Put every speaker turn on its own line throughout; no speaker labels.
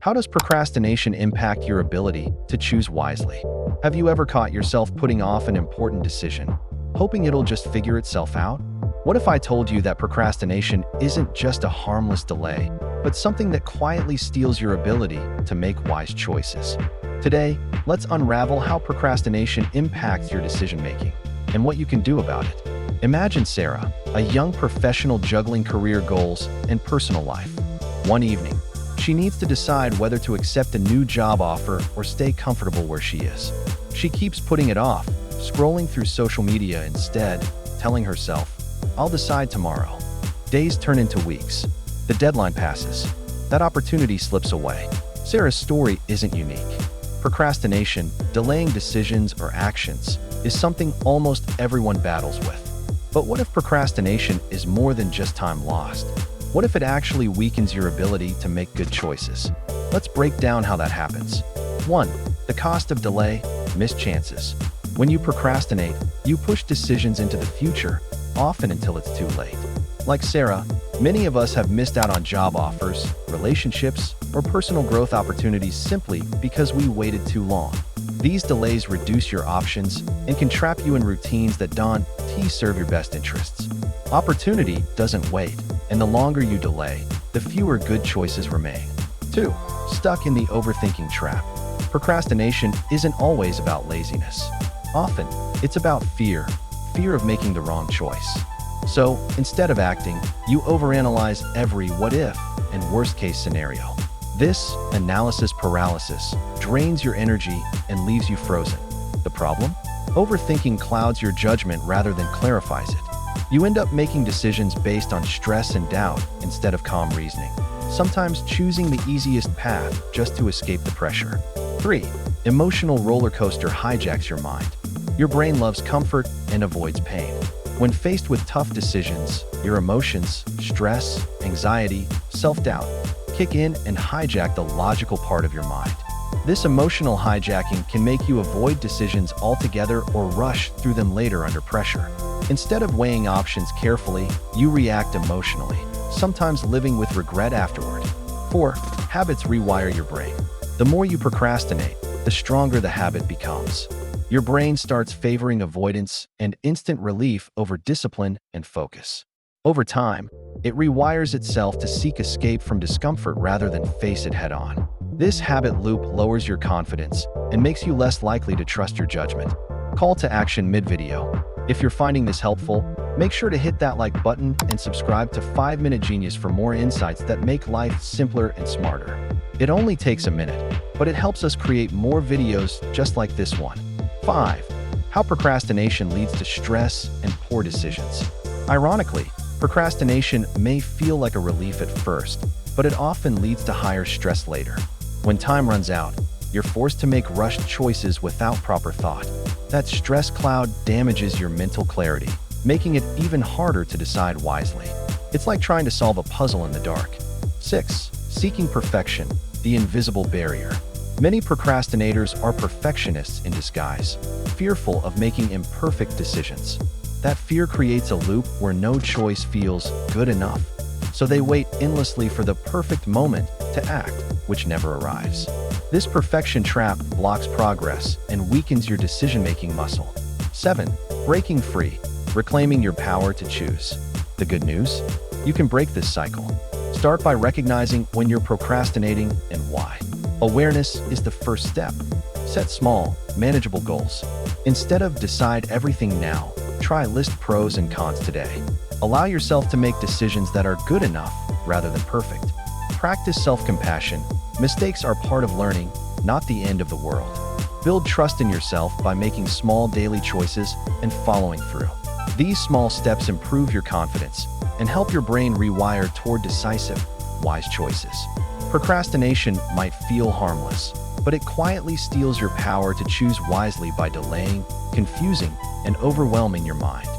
How does procrastination impact your ability to choose wisely? Have you ever caught yourself putting off an important decision, hoping it'll just figure itself out? What if I told you that procrastination isn't just a harmless delay, but something that quietly steals your ability to make wise choices? Today, let's unravel how procrastination impacts your decision-making and what you can do about it. Imagine Sarah, a young professional juggling career goals and personal life. One evening, she needs to decide whether to accept a new job offer or stay comfortable where she is. She keeps putting it off, scrolling through social media instead, telling herself, "I'll decide tomorrow." Days turn into weeks. The deadline passes. That opportunity slips away. Sarah's story isn't unique. Procrastination, delaying decisions or actions, is something almost everyone battles with. But what if procrastination is more than just time lost? What if it actually weakens your ability to make good choices? Let's break down how that happens. 1. The cost of delay, missed chances. When you procrastinate, you push decisions into the future, often until it's too late. Like Sarah, many of us have missed out on job offers, relationships, or personal growth opportunities simply because we waited too long. These delays reduce your options and can trap you in routines that don't serve your best interests. Opportunity doesn't wait, and the longer you delay, the fewer good choices remain. 2. Stuck in the overthinking trap. Procrastination isn't always about laziness. Often, it's about fear of making the wrong choice. So, instead of acting, you overanalyze every what if and worst case scenario. This analysis paralysis drains your energy and leaves you frozen. The problem? Overthinking clouds your judgment rather than clarifies it. You end up making decisions based on stress and doubt instead of calm reasoning, sometimes choosing the easiest path just to escape the pressure. 3. Emotional roller coaster hijacks your mind. Your brain loves comfort and avoids pain. When faced with tough decisions, your emotions, stress, anxiety, self-doubt, kick in and hijack the logical part of your mind. This emotional hijacking can make you avoid decisions altogether or rush through them later under pressure. Instead of weighing options carefully, you react emotionally, sometimes living with regret afterward. 4. Habits rewire your brain. The more you procrastinate, the stronger the habit becomes. Your brain starts favoring avoidance and instant relief over discipline and focus. Over time, it rewires itself to seek escape from discomfort rather than face it head-on. This habit loop lowers your confidence and makes you less likely to trust your judgment. Call to action mid-video. If you're finding this helpful, make sure to hit that like button and subscribe to 5-Minute Genius for more insights that make life simpler and smarter. It only takes a minute, but it helps us create more videos just like this one. 5. How procrastination leads to stress and poor decisions. Ironically, procrastination may feel like a relief at first, but it often leads to higher stress later. When time runs out, you're forced to make rushed choices without proper thought. That stress cloud damages your mental clarity, making it even harder to decide wisely. It's like trying to solve a puzzle in the dark. 6. Seeking perfection, the invisible barrier. Many procrastinators are perfectionists in disguise, fearful of making imperfect decisions. That fear creates a loop where no choice feels good enough, so they wait endlessly for the perfect moment to act, which never arrives. This perfection trap blocks progress and weakens your decision-making muscle. 7. Breaking free, reclaiming your power to choose. The good news? You can break this cycle. Start by recognizing when you're procrastinating and why. Awareness is the first step. Set small, manageable goals. Instead of decide everything now, try list pros and cons today. Allow yourself to make decisions that are good enough rather than perfect. Practice self-compassion. Mistakes are part of learning, not the end of the world. Build trust in yourself by making small daily choices and following through. These small steps improve your confidence and help your brain rewire toward decisive, wise choices. Procrastination might feel harmless, but it quietly steals your power to choose wisely by delaying, confusing, and overwhelming your mind.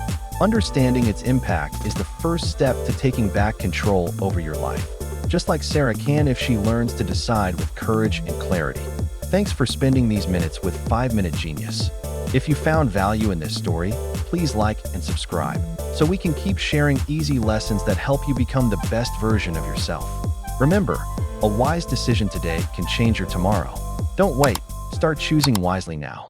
Understanding its impact is the first step to taking back control over your life, just like Sarah can if she learns to decide with courage and clarity. Thanks for spending these minutes with 5-Minute Genius. If you found value in this story, please like and subscribe so we can keep sharing easy lessons that help you become the best version of yourself. Remember, A wise decision today can change your tomorrow. Don't wait. Start choosing wisely now.